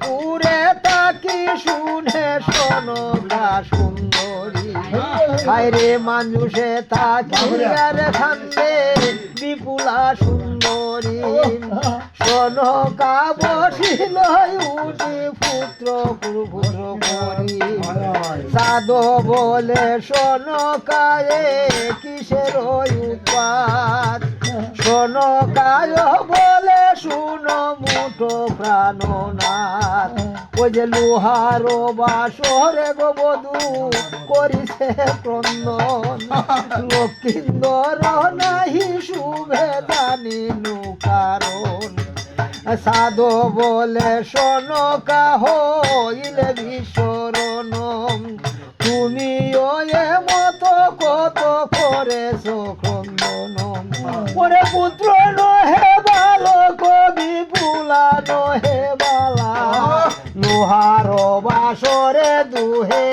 পুরে তাকি শুনে সনকা সুন্দরী হায়রে মানুষে তাকি আর খান্দে বিপুলা সুন্দরী সনকা বসিল উঠি পুত্র পুত্র করি সাধো বলে সনকায়ে কিসের উৎপাত সনকায় বলে শুনো মুঠো প্রাণনাথ ওই যে লোহার বাসরে গো বধূ করিছে ক্রন্দন লক্ষিন্দর নাহি শুভে জানিনু কারণ সাধু বলে সনকা হইলে বিস্মরণ তুমি ওয়ে মতো কত করেছ ক্রন্দন ওরে পুত্র নহে বালক বিপুলা নহে বালা লোহার বাসরে দুহে